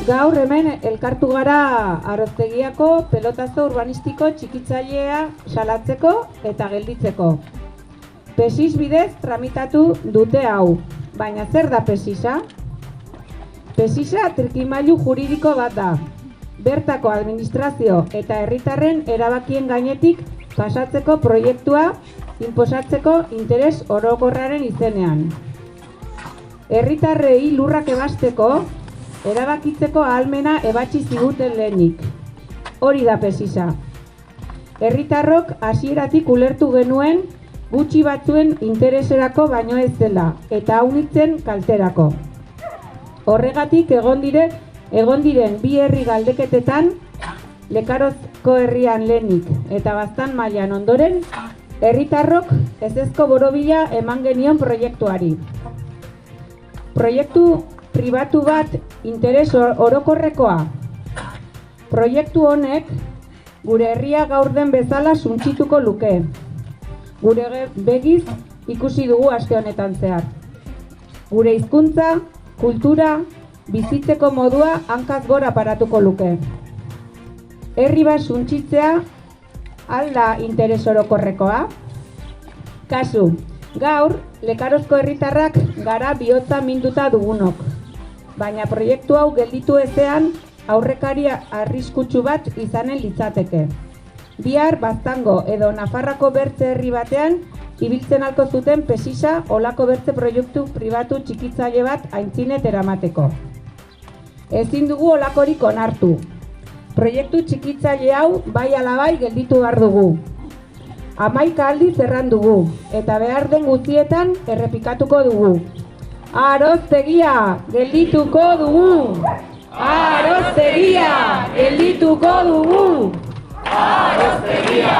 Gaur hemen elkartu gara Aroztegiako pelotazo urbanistiko txikitzailea salatzeko eta gelditzeko. PESIS bidez tramitatu dute hau, baina zer da PESISa? PESISa trikimailu juridiko bat da. Bertako administrazio eta herritarren erabakien gainetik pasatzeko proiektua inposatzeko interes orokorraren izenean. Herritarrei lurrak ebasteko, erabakitzeko ahalmena ebatzi ziguten lehenik. Hori da PESISa. Herritarrok hasieratik ulertu genuen gutxi batzuen intereserako baino ez dela eta aunitzen kalterako. Horregatik egon diren bi herri galdeketetan, Lekarozko herrian lehenik eta Baztan mailan ondoren, herritarrok ezezko borobila eman genion proiektuari. Proiektu pribatu bat interes orokorrekoa. Proiektu honek gure herria gaur den bezala suntsituko luke. Gure begiz ikusi dugu aste honetan zehar. Gure hizkuntza, kultura, bizitzeko modua hankaz gora paratuko luke. Herri bat suntsitzea alda interes orokorrekoa? Kasu, gaur Lekarozko herritarrak gara bihotza minduta dugunok. Baina proiektu hau gelditu ezean aurrekaria arriskutsu bat izanen litzateke. Bihar Baztango edo Nafarrako bertze herri batean ibiltzen halko zuten PESISa olako bertze proiektu pribatu txikitzaile bat aintzinet eramateko. Ezin dugu olakorik onartu. Proiektu txikitzaile hau bai ala bai gelditu behar dugu. 11 aldiz erran dugu eta behar den guztietan errepikatuko dugu. Aroztegia geldituko dugu! Aroztegia geldituko dugu! Aroztegia